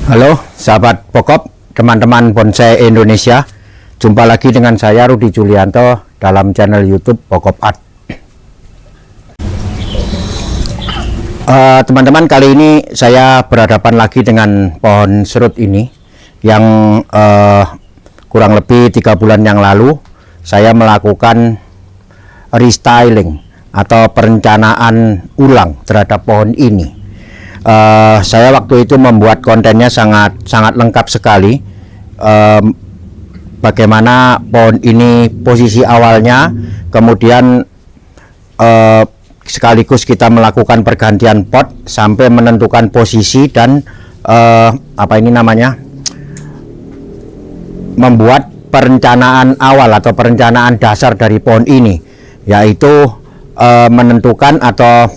Halo sahabat pokok, teman-teman bonsai Indonesia. Jumpa lagi dengan saya Rudi Julianto dalam channel YouTube Pokok Art. Teman-teman, kali ini saya berhadapan lagi dengan pohon serut ini yang kurang lebih 3 bulan yang lalu saya melakukan restyling atau perencanaan ulang terhadap pohon ini. Saya waktu itu membuat kontennya sangat lengkap sekali, bagaimana pohon ini posisi awalnya, kemudian sekaligus kita melakukan pergantian pot sampai menentukan posisi dan membuat perencanaan awal atau perencanaan dasar dari pohon ini, yaitu menentukan atau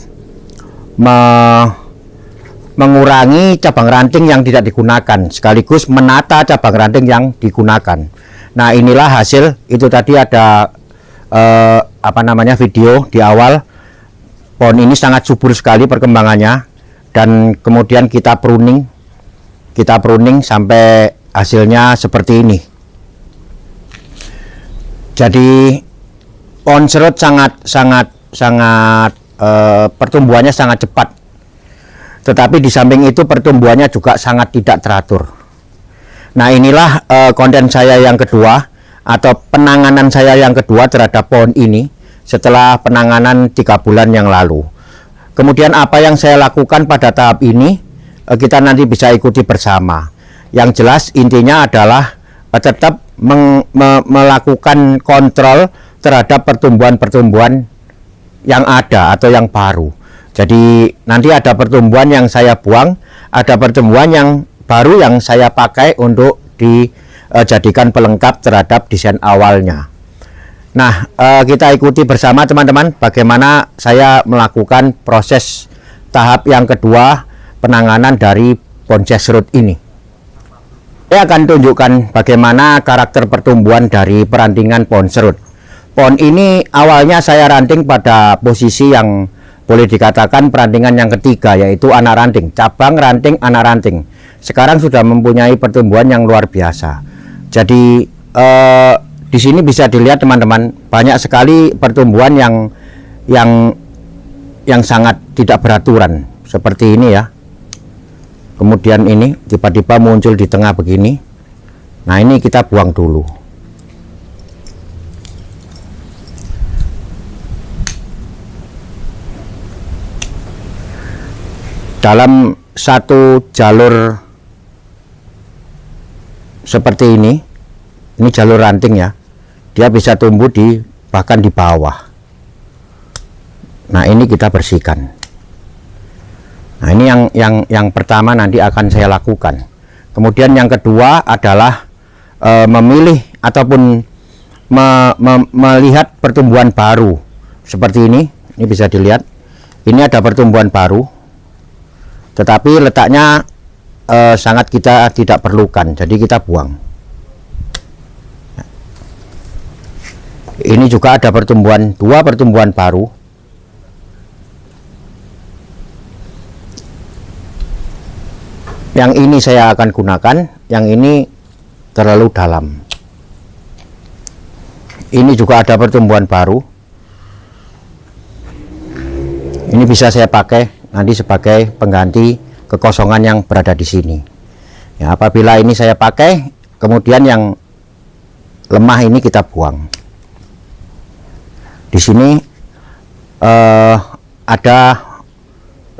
mengurangi cabang ranting yang tidak digunakan, sekaligus menata cabang ranting yang digunakan. Nah, inilah hasil. Itu tadi ada video di awal. Pohon ini sangat subur sekali perkembangannya, dan kemudian kita pruning sampai hasilnya seperti ini. Jadi pohon serut pertumbuhannya sangat cepat. Tetapi di samping itu pertumbuhannya juga sangat tidak teratur. Nah, inilah konten saya yang kedua atau penanganan saya yang kedua terhadap pohon ini setelah penanganan 3 bulan yang lalu. Kemudian apa yang saya lakukan pada tahap ini kita nanti bisa ikuti bersama. Yang jelas intinya adalah tetap melakukan kontrol terhadap pertumbuhan-pertumbuhan yang ada atau yang baru. Jadi nanti ada pertumbuhan yang saya buang, ada pertumbuhan yang baru yang saya pakai untuk dijadikan pelengkap terhadap desain awalnya. Nah, kita ikuti bersama teman-teman bagaimana saya melakukan proses tahap yang kedua penanganan dari bonsai serut ini. Saya akan tunjukkan bagaimana karakter pertumbuhan dari perantingan pohon serut. Pohon ini awalnya saya ranting pada posisi yang boleh dikatakan perantingan yang ketiga, yaitu anak ranting, cabang ranting anak ranting. Sekarang sudah mempunyai pertumbuhan yang luar biasa. Jadi di sini bisa dilihat teman-teman, banyak sekali pertumbuhan yang sangat tidak beraturan seperti ini ya. Kemudian ini tiba-tiba muncul di tengah begini. Nah, ini kita buang dulu. Dalam satu jalur seperti ini jalur ranting ya, dia bisa tumbuh bahkan di bawah. Nah, ini kita bersihkan. Nah, ini yang pertama nanti akan saya lakukan. Kemudian yang kedua adalah memilih ataupun melihat pertumbuhan baru seperti ini. Ini bisa dilihat, ini ada pertumbuhan baru, tetapi letaknya sangat kita tidak perlukan, jadi kita buang. Ini juga ada dua pertumbuhan baru. Yang ini saya akan gunakan, yang ini terlalu dalam. Ini juga ada pertumbuhan baru. Ini bisa saya pakai nanti sebagai pengganti kekosongan yang berada di sini. Ya, apabila ini saya pakai, kemudian yang lemah ini kita buang. Di sini ada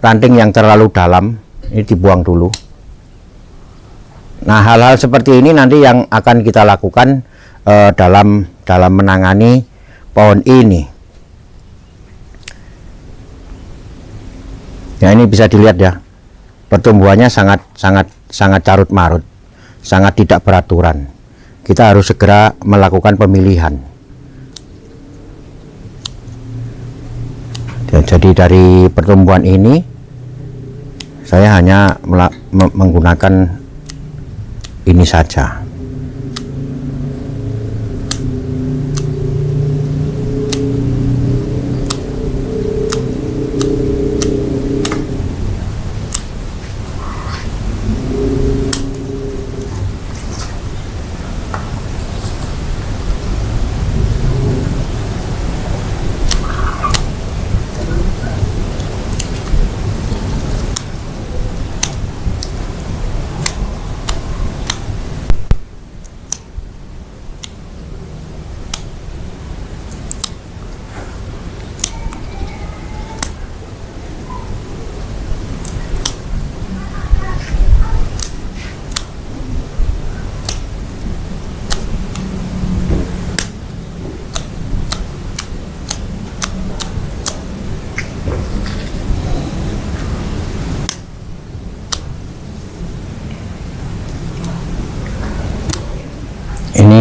ranting yang terlalu dalam, ini dibuang dulu. Nah, hal-hal seperti ini nanti yang akan kita lakukan dalam menangani pohon ini. Ya, ini bisa dilihat ya, pertumbuhannya sangat carut marut, sangat tidak beraturan. Kita harus segera melakukan pemilihan. Ya, jadi dari pertumbuhan ini saya hanya menggunakan ini saja.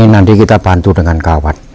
nanti kita bantu dengan kawat.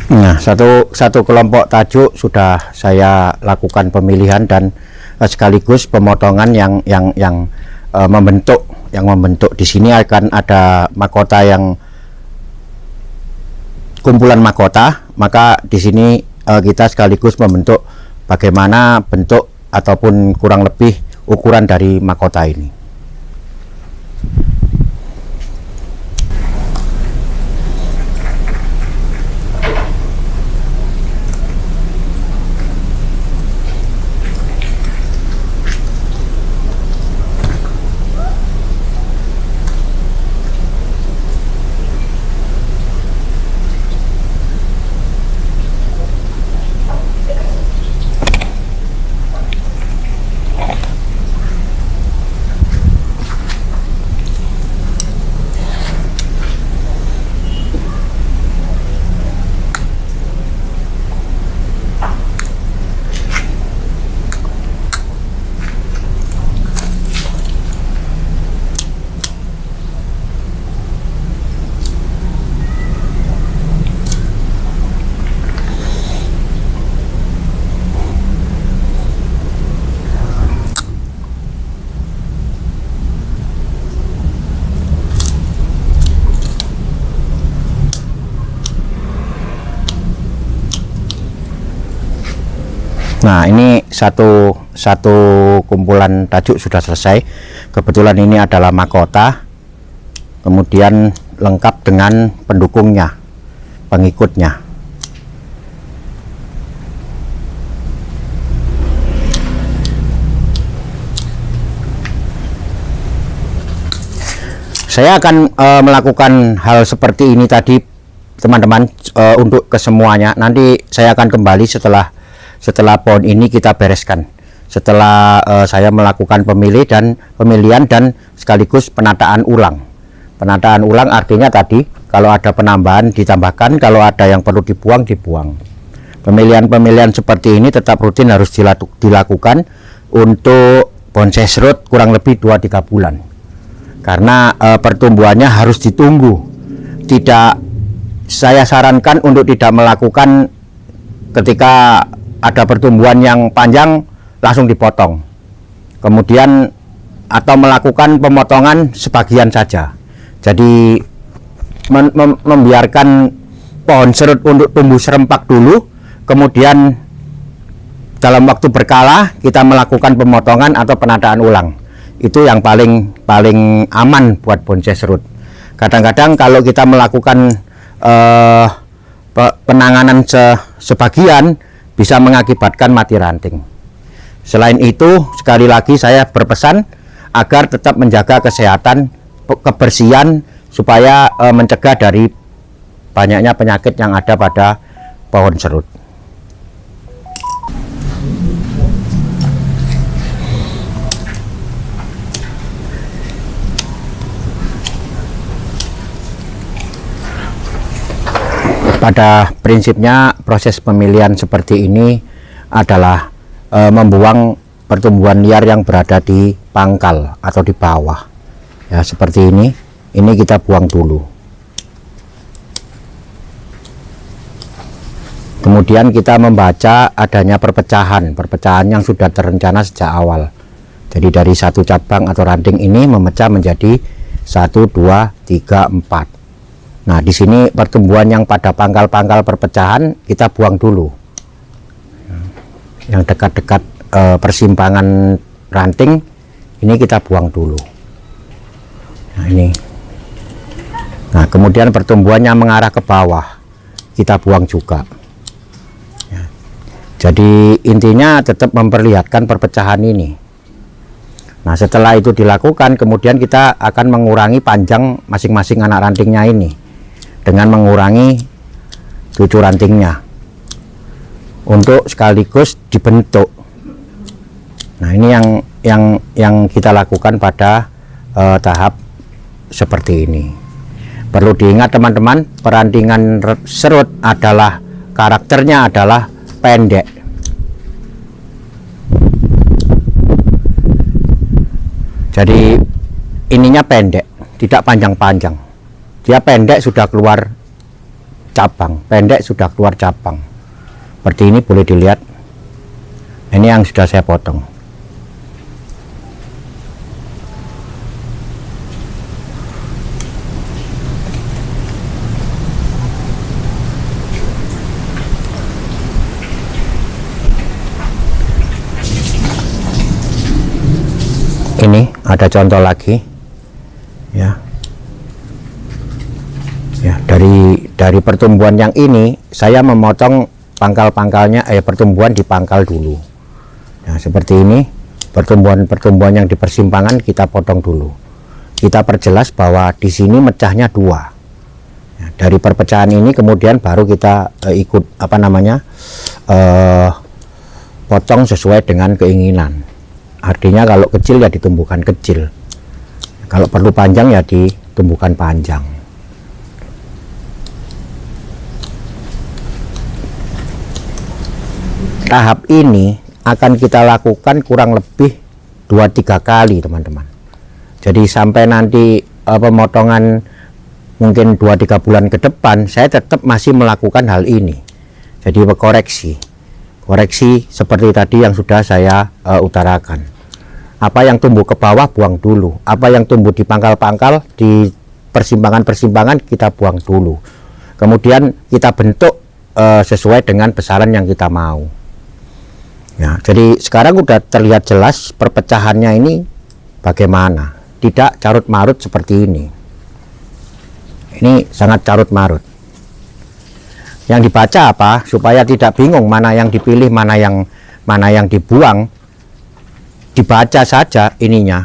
Nah, satu kelompok tajuk sudah saya lakukan pemilihan dan sekaligus pemotongan yang membentuk. Di sini akan ada mahkota yang kumpulan mahkota, maka di sini kita sekaligus membentuk bagaimana bentuk ataupun kurang lebih ukuran dari mahkota ini. Nah, ini satu kumpulan tajuk sudah selesai. Kebetulan ini adalah mahkota, kemudian lengkap dengan pendukungnya, pengikutnya. Saya akan melakukan hal seperti ini tadi, teman-teman, untuk kesemuanya. Nanti saya akan kembali setelah pohon ini kita bereskan, setelah saya melakukan pemilihan dan sekaligus penataan ulang. Penataan ulang artinya tadi kalau ada penambahan ditambahkan, kalau ada yang perlu dibuang. Pemilihan seperti ini tetap rutin harus dilakukan untuk bonsai serut kurang lebih 2-3 bulan, karena pertumbuhannya harus ditunggu. Saya sarankan untuk tidak melakukan ketika ada pertumbuhan yang panjang langsung dipotong, kemudian atau melakukan pemotongan sebagian saja. Jadi membiarkan pohon serut untuk tumbuh serempak dulu, kemudian dalam waktu berkala kita melakukan pemotongan atau penataan ulang. Itu yang paling aman buat bonsai serut. Kadang-kadang kalau kita melakukan penanganan sebagian bisa mengakibatkan mati ranting. Selain itu, sekali lagi saya berpesan agar tetap menjaga kesehatan, kebersihan, supaya mencegah dari banyaknya penyakit yang ada pada pohon serut. Pada prinsipnya proses pemilihan seperti ini adalah membuang pertumbuhan liar yang berada di pangkal atau di bawah. Ya, seperti ini kita buang dulu. Kemudian kita membaca adanya perpecahan yang sudah terencana sejak awal. Jadi dari satu cabang atau ranting ini memecah menjadi 1, 2, 3, 4. Nah, di sini pertumbuhan yang pada pangkal-pangkal perpecahan kita buang dulu. Yang dekat-dekat persimpangan ranting ini kita buang dulu. Nah, ini. Nah, kemudian pertumbuhannya mengarah ke bawah kita buang juga. Ya. Jadi intinya tetap memperlihatkan perpecahan ini. Nah, setelah itu dilakukan, kemudian kita akan mengurangi panjang masing-masing anak rantingnya ini dengan mengurangi cucu rantingnya untuk sekaligus dibentuk. Nah, ini yang kita lakukan pada tahap seperti ini. Perlu diingat teman-teman, perantingan serut adalah karakternya adalah pendek. Jadi ininya pendek, tidak panjang-panjang. Dia pendek sudah keluar cabang, pendek sudah keluar cabang. Seperti ini boleh dilihat. Ini yang sudah saya potong. Ini ada contoh lagi, ya. Ya, dari pertumbuhan yang ini saya memotong pangkal-pangkalnya, pertumbuhan di pangkal dulu. Nah, seperti ini pertumbuhan yang di persimpangan kita potong dulu. Kita perjelas bahwa di sini mecahnya 2. Ya, dari perpecahan ini kemudian baru kita ikut potong sesuai dengan keinginan. Artinya kalau kecil ya ditumbuhkan kecil, kalau perlu panjang ya ditumbuhkan panjang. Tahap ini akan kita lakukan kurang lebih 2-3 kali teman-teman. Jadi sampai nanti pemotongan mungkin 2-3 bulan ke depan saya tetap masih melakukan hal ini. Jadi koreksi seperti tadi yang sudah saya utarakan. Apa yang tumbuh ke bawah buang dulu, apa yang tumbuh di pangkal-pangkal di persimpangan-persimpangan kita buang dulu. Kemudian kita bentuk sesuai dengan besaran yang kita mau. Ya, jadi sekarang udah terlihat jelas perpecahannya ini bagaimana, tidak carut-marut seperti ini. Ini sangat carut-marut. Yang dibaca apa supaya tidak bingung mana yang dipilih, mana yang dibuang. Dibaca saja ininya,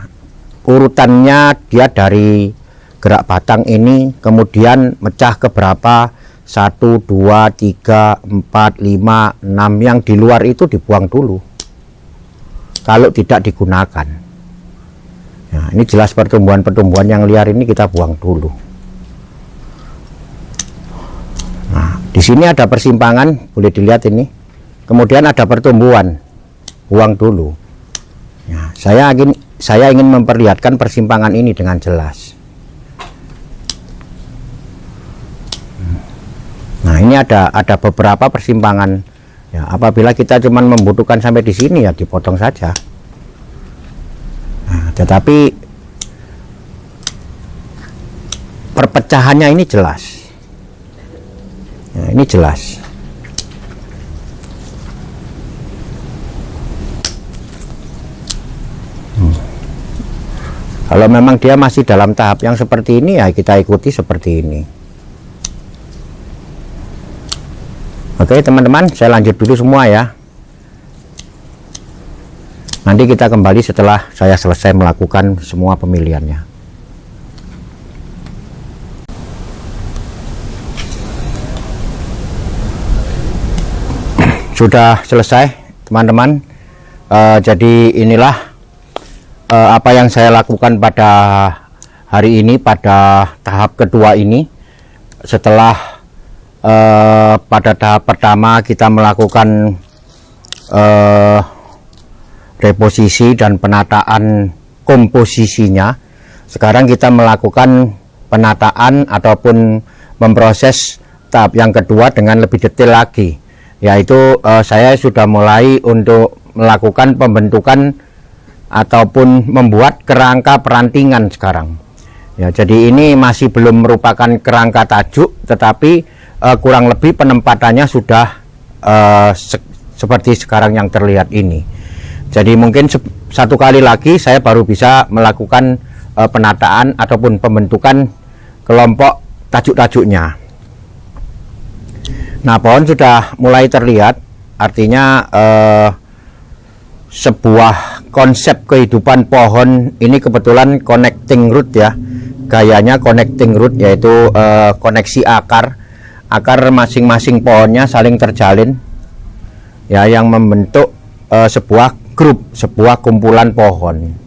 urutannya dia dari gerak batang ini kemudian mecah ke berapa, 1, 2, 3, 4, 5, 6. Yang di luar itu dibuang dulu kalau tidak digunakan. Nah, ini jelas pertumbuhan yang liar ini kita buang dulu. Nah, di sini ada persimpangan, boleh dilihat ini. Kemudian ada pertumbuhan, buang dulu. Ya, saya ingin memperlihatkan persimpangan ini dengan jelas. Nah, ini ada beberapa persimpangan. Ya, apabila kita cuma membutuhkan sampai di sini ya dipotong saja. Nah, tetapi perpecahannya ini jelas. Ya, ini jelas. Kalau memang dia masih dalam tahap yang seperti ini ya kita ikuti seperti ini. Oke teman-teman, saya lanjut dulu semua ya. Nanti kita kembali setelah saya selesai melakukan semua pemilihannya. Sudah selesai teman-teman. Jadi inilah apa yang saya lakukan pada hari ini, pada tahap kedua ini. Setelah pada tahap pertama kita melakukan reposisi dan penataan komposisinya, sekarang kita melakukan penataan ataupun memproses tahap yang kedua dengan lebih detail lagi, yaitu saya sudah mulai untuk melakukan pembentukan ataupun membuat kerangka perantingan sekarang. Ya, jadi ini masih belum merupakan kerangka tajuk, tetapi kurang lebih penempatannya sudah seperti sekarang yang terlihat ini. Jadi mungkin satu kali lagi saya baru bisa melakukan penataan ataupun pembentukan kelompok tajuk-tajuknya. Nah, pohon sudah mulai terlihat, artinya sebuah konsep kehidupan pohon ini kebetulan connecting root ya, gayanya connecting root, yaitu koneksi akar masing-masing pohonnya saling terjalin ya, yang membentuk sebuah grup, sebuah kumpulan pohon.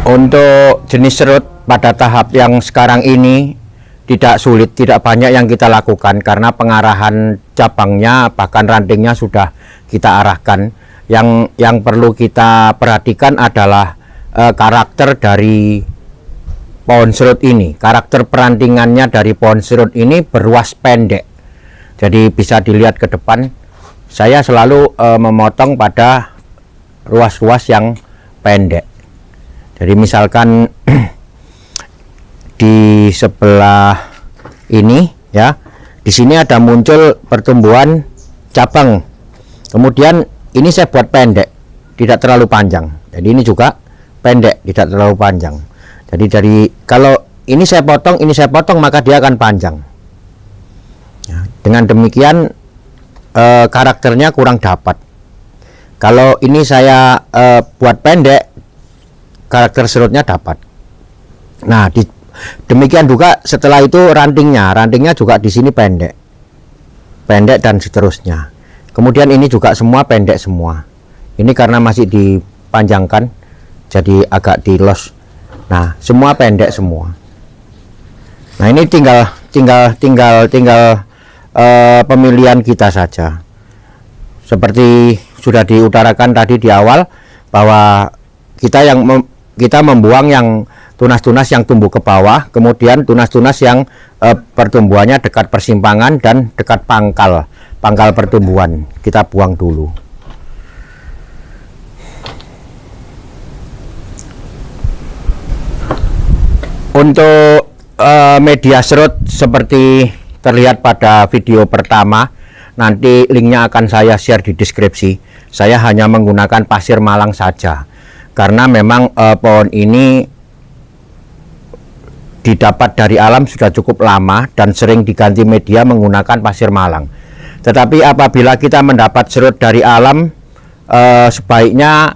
Untuk jenis serut pada tahap yang sekarang ini tidak sulit, tidak banyak yang kita lakukan karena pengarahan cabangnya bahkan rantingnya sudah kita arahkan. Yang perlu kita perhatikan adalah karakter dari pohon serut ini. Karakter perantingannya dari pohon serut ini beruas pendek. Jadi bisa dilihat ke depan, saya selalu memotong pada ruas-ruas yang pendek. Jadi misalkan di sebelah ini ya, di sini ada muncul pertumbuhan cabang. Kemudian ini saya buat pendek, tidak terlalu panjang. Jadi ini juga pendek, tidak terlalu panjang. Jadi kalau ini saya potong, maka dia akan panjang. Ya, dengan demikian karakternya kurang dapat. Kalau ini saya buat pendek, karakter serutnya dapat. Nah, demikian juga setelah itu rantingnya juga di sini pendek dan seterusnya. Kemudian ini juga semua pendek semua. Ini karena masih dipanjangkan, jadi agak di-los. Nah, semua pendek semua. Nah, ini tinggal pemilihan kita saja. Seperti sudah diutarakan tadi di awal, bahwa kita membuang yang tunas-tunas yang tumbuh ke bawah, kemudian tunas-tunas yang pertumbuhannya dekat persimpangan dan dekat pangkal pertumbuhan kita buang dulu. Untuk media serut seperti terlihat pada video pertama, nanti linknya akan saya share di deskripsi. Saya hanya menggunakan pasir malang saja, karena memang pohon ini didapat dari alam sudah cukup lama dan sering diganti media menggunakan pasir malang. Tetapi apabila kita mendapat serut dari alam, sebaiknya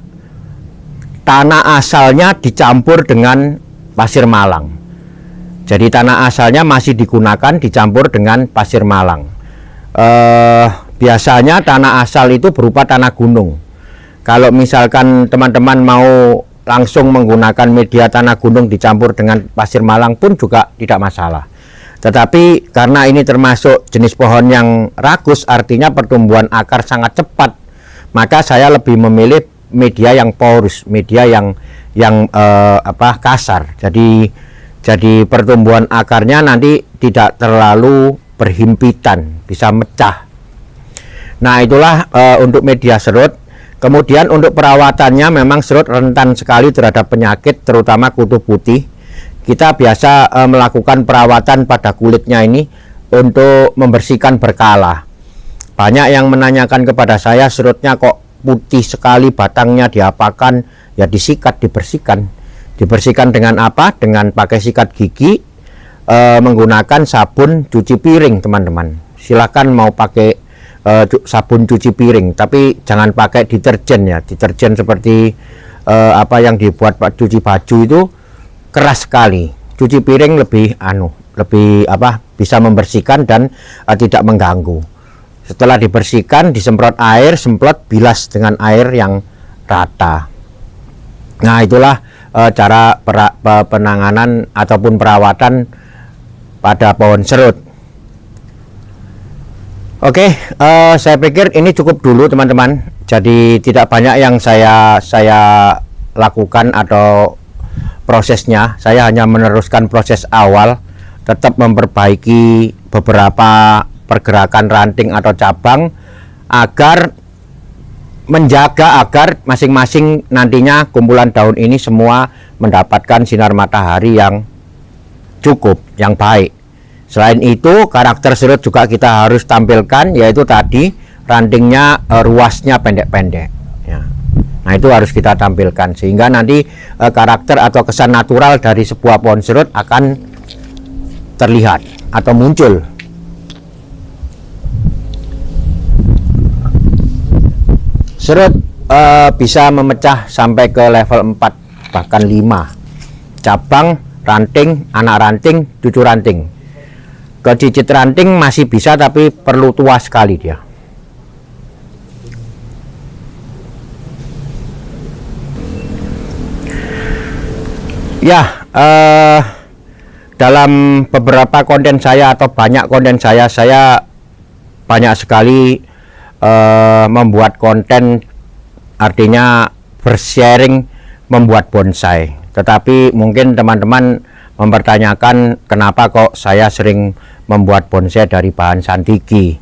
tanah asalnya dicampur dengan pasir malang. Jadi tanah asalnya masih digunakan dicampur dengan pasir malang. Biasanya tanah asal itu berupa tanah gunung. Kalau misalkan teman-teman mau langsung menggunakan media tanah gunung dicampur dengan pasir malang pun juga tidak masalah. Tetapi karena ini termasuk jenis pohon yang rakus, artinya pertumbuhan akar sangat cepat, maka saya lebih memilih media yang porus, media yang kasar. Jadi pertumbuhan akarnya nanti tidak terlalu berhimpitan, bisa mecah. Nah, itulah untuk media serut. Kemudian untuk perawatannya, memang serut rentan sekali terhadap penyakit, terutama kutu putih. Kita biasa melakukan perawatan pada kulitnya ini untuk membersihkan berkala. Banyak yang menanyakan kepada saya, serutnya kok putih sekali, batangnya diapakan? Ya disikat, dibersihkan. Dibersihkan dengan apa? Dengan pakai sikat gigi, menggunakan sabun cuci piring, teman-teman. Silakan mau pakai sabun cuci piring, tapi jangan pakai deterjen ya. Deterjen seperti yang dibuat cuci baju itu keras sekali. Cuci piring lebih bisa membersihkan dan tidak mengganggu. Setelah dibersihkan, disemprot air, semprot, bilas dengan air yang rata. Nah, itulah cara penanganan ataupun perawatan pada pohon serut. Oke, saya pikir ini cukup dulu teman-teman. Jadi tidak banyak yang saya lakukan atau prosesnya. Saya hanya meneruskan proses awal, tetap memperbaiki beberapa pergerakan ranting atau cabang agar menjaga agar masing-masing nantinya kumpulan daun ini semua mendapatkan sinar matahari yang cukup, yang baik. Selain itu, karakter serut juga kita harus tampilkan, yaitu tadi rantingnya ruasnya pendek-pendek ya. Nah, itu harus kita tampilkan sehingga nanti karakter atau kesan natural dari sebuah pohon serut akan terlihat atau muncul. Serut bisa memecah sampai ke level 4 bahkan 5. Cabang, ranting, anak ranting, cucu ranting. Ke cicit ranting masih bisa, tapi perlu tua sekali dia. Ya, dalam beberapa konten saya atau banyak konten saya banyak sekali membuat konten, artinya bersharing membuat bonsai. Tetapi mungkin teman-teman mempertanyakan kenapa kok saya sering membuat bonsai dari bahan santiki.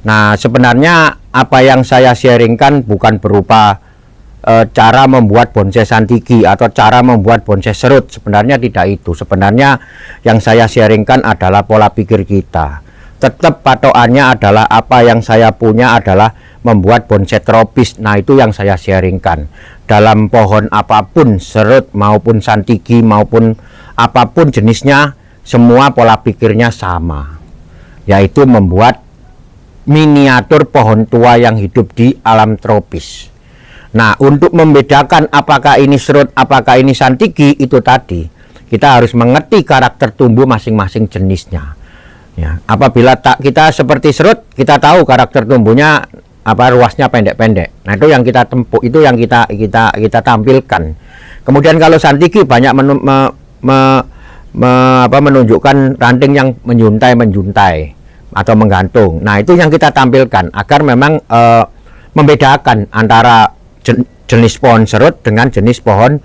Nah, sebenarnya apa yang saya sharingkan bukan berupa cara membuat bonsai santiki atau cara membuat bonsai serut. Sebenarnya tidak itu. Sebenarnya yang saya sharingkan adalah pola pikir kita. Tetap patokannya adalah apa yang saya punya adalah membuat bonsai tropis. Nah, itu yang saya sharingkan. Dalam pohon apapun, serut maupun santiki maupun apapun jenisnya, semua pola pikirnya sama, yaitu membuat miniatur pohon tua yang hidup di alam tropis. Nah, untuk membedakan apakah ini serut, apakah ini santiki, itu tadi kita harus mengerti karakter tumbuh masing-masing jenisnya ya. Apabila kita seperti serut, kita tahu karakter tumbuhnya ruasnya pendek-pendek. Nah, itu yang kita tempuh, itu yang kita tampilkan. Kemudian kalau santiki banyak menunjukkan ranting yang menjuntai atau menggantung. Nah, itu yang kita tampilkan agar memang membedakan antara jenis pohon serut dengan jenis pohon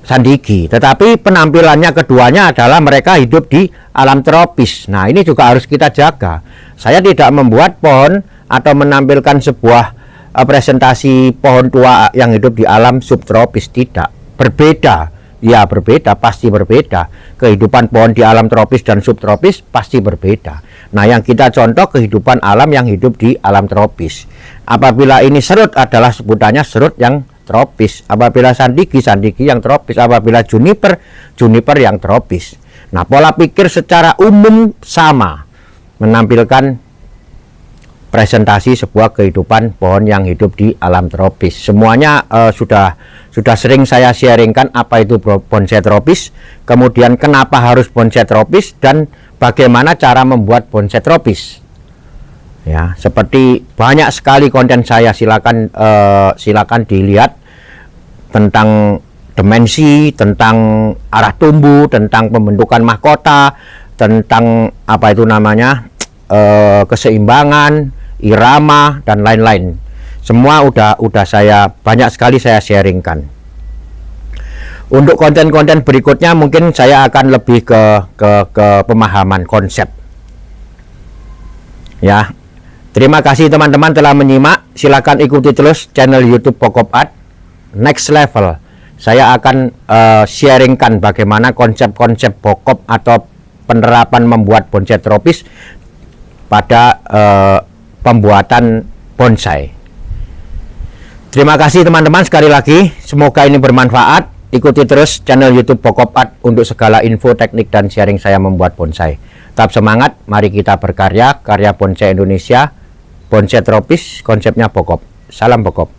santiki. Tetapi penampilannya keduanya adalah mereka hidup di alam tropis. Nah, ini juga harus kita jaga. Saya tidak membuat pohon atau menampilkan sebuah presentasi pohon tua yang hidup di alam subtropis, tidak. Berbeda. Ya, berbeda, pasti berbeda. Kehidupan pohon di alam tropis dan subtropis pasti berbeda. Nah, yang kita contoh kehidupan alam yang hidup di alam tropis. Apabila ini serut adalah sebutannya serut yang tropis. Apabila santiki yang tropis. Apabila juniper yang tropis. Nah, pola pikir secara umum sama, menampilkan presentasi sebuah kehidupan pohon yang hidup di alam tropis. Semuanya sudah sering saya sharingkan apa itu bonsai tropis, kemudian kenapa harus bonsai tropis, dan bagaimana cara membuat bonsai tropis. Ya, seperti banyak sekali konten saya, silakan dilihat tentang dimensi, tentang arah tumbuh, tentang pembentukan mahkota, tentang apa itu namanya keseimbangan, irama, dan lain-lain. Semua udah saya banyak sekali saya sharingkan. Untuk konten-konten berikutnya mungkin saya akan lebih ke pemahaman konsep. Ya. Terima kasih teman-teman telah menyimak. Silakan ikuti terus channel YouTube Pokop Art. Next level, saya akan sharingkan bagaimana konsep-konsep pokop atau penerapan membuat bonsai tropis pada pembuatan bonsai. Terima kasih teman-teman sekali lagi. Semoga ini bermanfaat. Ikuti terus channel YouTube Pokop Art untuk segala info, teknik, dan sharing saya membuat bonsai. Tetap semangat. Mari kita berkarya. Karya bonsai Indonesia. Bonsai tropis. Konsepnya pokop. Salam pokop.